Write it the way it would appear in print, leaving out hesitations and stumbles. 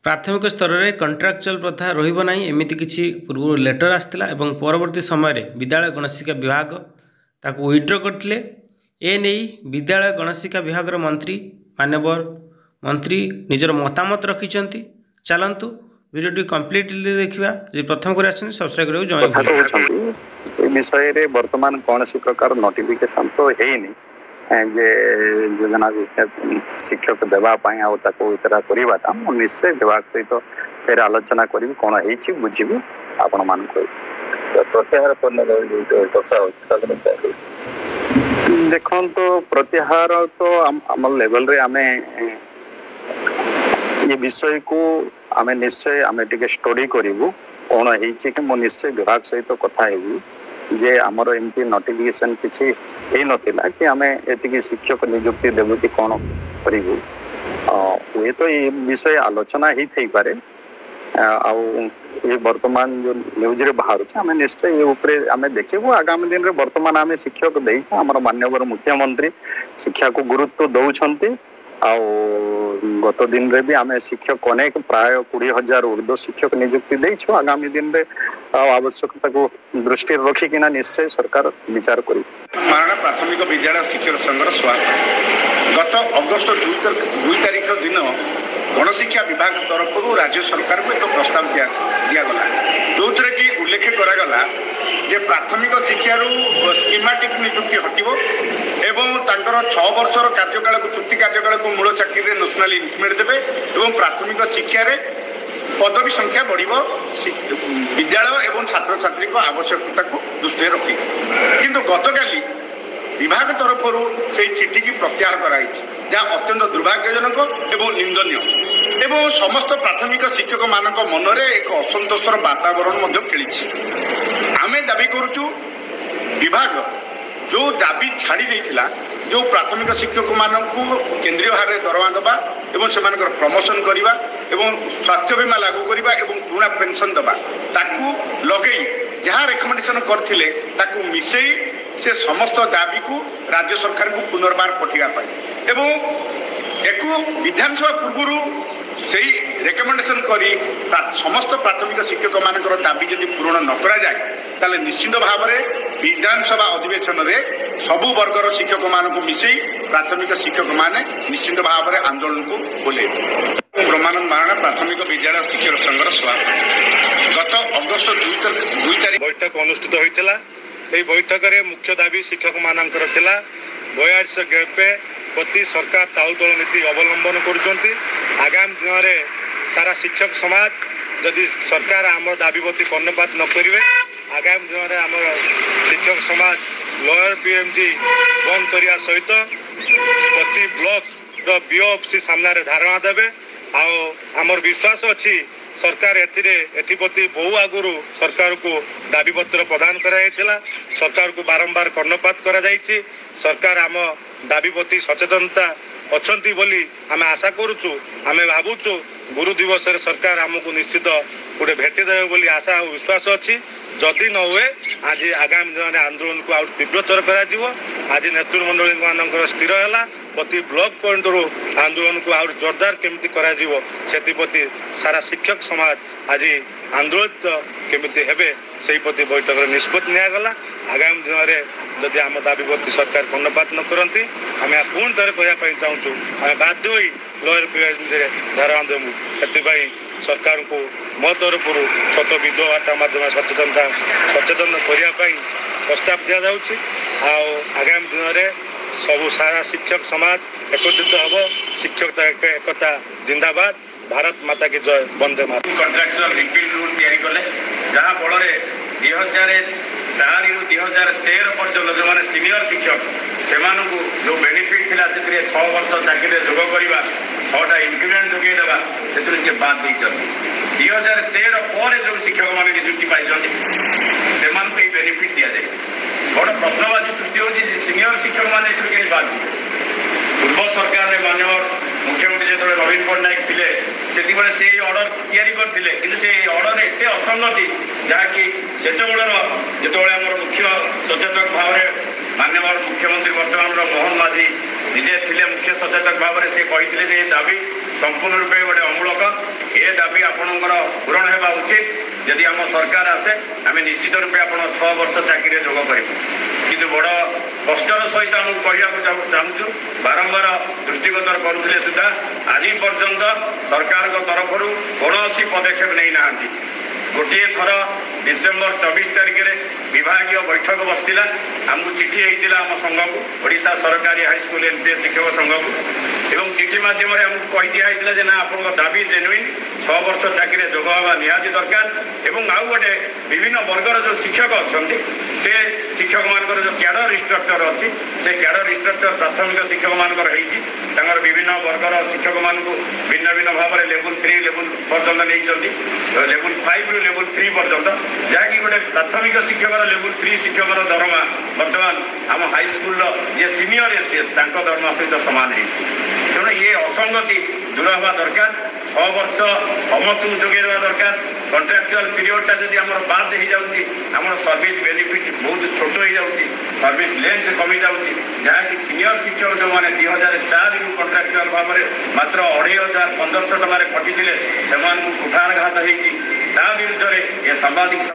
प्राथमिक स्तर में कंट्राक्चुअल प्रथा रहिबो नाही एमिति किछि पूर्व लेटर आसला एवं परवर्ती समय विद्यालय गणशिक्षा विभाग ताकू विड्र करथिले। ए नै विद्यालय गणशिक्षा विभाग मंत्री मान्यवर मंत्री निजर मतामत रखिछंती। चलंतु वीडियो कंप्लीटली देखिबा। जे प्रथम करे आछन सब्सक्राइब करियो जॉइन विषय रे वर्तमान कोनसी प्रकार नोटिफिकेशन तो हेइनी जे योजना शिक्षक देवाई आतरा करवाटा निश्चय विभाग सहित फिर आलोचना करी कौन है बुझी आपण मान प्रत्याहार देखो तो प्रत्याहार तो आम लेवल रे आमे ये विषय को आमे निश्चय आमे टिके स्टडी करू कौन है निश्चय विभाग सहित कथा है जे आमर एमती नोटिफिकेशन किसी नथिला कि आमे एतिकी शिक्षक नियुक्ति देबु कि कौन करिबु ये तो ये विषय आलोचना ही थई पारे ये वर्तमान जो न्यूज रे बाहर आमे निश्चय ये ऊपर आमे देखिबु आगामी दिन रे वर्तमान आमे शिक्षक देई हमर माननीय मुख्यमंत्री शिक्षा को गुरुत्व दउछंती गत दिन रे भी आमे शिक्षक अनेक प्राय 20,000 ऊर्ध्व शिक्षक नियुक्ति देइछु आगामी दिन रे आवश्यकता को दृष्टि रखिकिना निश्चय सरकार विचार करी। महाराणा प्राथमिक विद्यालय शिक्षक संघर स्वागत। गत अगस्त 2 तारिख दिन गणशिक्षा विभाग तरफ राज्य सरकार को एक प्रस्ताव दिगला जो कि उल्लेख करागला जे प्राथमिक शिक्षा स्कीमेटिक नियुक्ति हटिबो एवं 6 वर्षर कार्यकाल को चुक्ति कार्यकाल को मूल चाकरी नेशनल इंक्रीमेंट देवे एवं प्राथमिक शिक्षा रे पदवी संख्या बढ़िबो विद्यालय एवं छात्र छात्री को आवश्यकता को दृष्टि रखी किंतु गतकाली विभाग तरफ से चिठी की प्रत्याहार कराई जहाँ अत्यंत दुर्भाग्यजनक एवं निंदनीय एवं समस्त प्राथमिक शिक्षक मानक मनरे एक असंतोषर वातावरण खेली आमे दाबी करुचु विभाग जो दाबी छाड़ी देइथिला जो प्राथमिक शिक्षक मानक केंद्रीय हार दरमा दबा एवं से प्रमोशन करवा एवं स्वास्थ्य बीमा लागू करवा एवं पुराना पेंशन दबा ताकू लगे जहाँ रेकमेंडेशन करथिले ताकू मिसेई से समस्त दाबी को राज्य सरकार को पुनर्बार पठिया पाए एवं एको विधानसभा पूर्व से रेकमेंडेशन करी समस्त प्राथमिक शिक्षक मानकर दाबी यदि पूरण न करा जाए ताले निश्चित भाव में विधानसभा अधिवेशन रे सबु वर्गर शिक्षक मानक मिसई प्राथमिक शिक्षक माने निश्चित भाव में आंदोलन को बोले। ब्रह्मानंद महाराणा प्राथमिक विद्यालय शिक्षक संघर स्वागत। गत अगस्त 2 तारिख बैठक अनुष्ठित होइतला। এই বৈঠকরে মুখ্য দাবি শিক্ষক মানଙ୍କର ଥିଲା 42 গ্রেপে প্রতি সরকার তাউতল নীতি অবলম্বন করুଛନ୍ତି। আগামী দিନରେ সারা শিক্ষক সমাজ যদি সরকার আমার দাবি প্রতি কর্ণপাত ন করিবে আগামী দিନରେ আমার শিক্ষক সমাজ লোয়ার পিএমজি বন্ধ করিয়া সহিত প্রতি ব্লক বিও অফিস সামনে ধারণা দেবে আমার বিশ্বাস ଅଛି सरकार एप्रति बहु आगुरी सरकार को दाबी पत्र प्रदान कराइला सरकार को बारंबार कर्णपात करा जाइछि। सरकार आम दाबी प्रति सचेतनता अच्छी बोली आम आशा करुचु आम भावुचु गुरु दिवस सरकार आमको निश्चित गोटे भेटिदेवे बोली आशा और विश्वास अच्छी। जदि न हुए आज आगामी दिन आंदोलन को आउ तीव्रतर करा आज नेतृमंडली मान स्थिर है प्रति ब्लॉक पॉइंट रू आंदोलन को आउ जोरदार केमती करा प्रति सारा शिक्षक समाज आज आंदोलित केमती हेबे से प्रति बैठक निष्पत्ति निगला। आगामी दिन में जदि आम दाबी प्रति सरकार कर्णपात न करती आम पुणी थे कहवाई चाहूँ आम बाध्य हो लोअर पीएमजी धारणा देवु से सरकार को मो तरफ छोट वीडियो वार्ता माध्यम सचेतन करने प्रस्ताव दि जाऊँगी। आगामी दिन में सबू सारा शिक्षक समाज एकत्रित हम शिक्षक एकता जिंदाबाद भारत माता की जय Vande Mataram. Contractual repeal rule तैयारी कले जहाँ फल 2004 ରୁ 2013 पर्यटन जो मैंने सीनियर शिक्षक से जो बेनिफिट थिला से 6 वर्ष चाकरी जोग करवा 6टा इंक्रीमेंट जोगेदेवा से बाद देते 2013 पर जो शिक्षक मैंने नियुक्ति पाई से बेनिफिट दि जाए बड़ प्रश्नबाजी सृष्टि होती सीनियर शिक्षक मैंने कहीं बाद पूर्व सरकार में माननीय मुख्यमंत्री जो नवीन पट्टनायक थे से ऑर्डर तैयारी करते कि से ऑर्डर एत असंगति जहाँकि से जो मुख्य सचेतक भाव में माननीय मुख्यमंत्री वर्तमान मोहन माझी निजे थे मुख्य सचेतक भाव में से कही दाबी संपूर्ण रूपे गोटे अमूलक ए दाबी आपणकर पूरण होगा उचित जदि आम सरकार आसे आम निश्चित रूपे आप 6 वर्ष चाकरी जोग करूँ कि बड़ कष्टर सहित आम कहूँ चाहूँ बारंबार दृष्टिगोचर करुले सुधा आज पर्यंत सरकार तरफ कौन पदक्षेप नहीं ना गोटे थर डिसेम्बर 24 तारिख में विभागीय बैठक बसला आमको चिठी होता आम संघ को ओडिशा सरकारी हाईस्कल एमपीएस शिक्षक संघ को एवं चिठी मध्यम आमको कही दिखाई ना आप दाबी जेनुइन 6 वर्ष चाकरी जोग हवा निहाती दरकार एवं आउ गोटे विभिन्न वर्गर जो शिक्षक अच्छा से शिक्षक मान जो क्याडर स्ट्रक्चर अच्छी से क्याडर स्ट्रक्चर प्राथमिक शिक्षक मानकर विभिन्न वर्गर शिक्षक मान भिन्न भिन्न भाव में लेवल 3 लेवल पर्यटन नहीं लेवल 5 रु लेवल 3 पर्यटन जहाँकि गोटे प्राथमिक शिक्षक लेवल 3 शिक्षक दरमा बर्तमान आम हाईस्कल जे सीनियर एसीएस दरमा सहित सामान तेणु ये असंगति दूर हवा दरकार 6 वर्ष समस्त जोगेवा दरकार कॉन्ट्रैक्चुअल पीरियडटा जदि आम बाद हो जाऊँगी आम सर्विस बेनिफिट बहुत छोट हो जाऊँगी सर्विस लेंथ कमी जाऊँगी जहाँकि सीनियर शिक्षक जो मैंने 2004 रु कॉन्ट्रैक्चुअल भाव में मात्र 2500 टकर खटी से कुठारघात होती विरुद्ध ये सांबादिक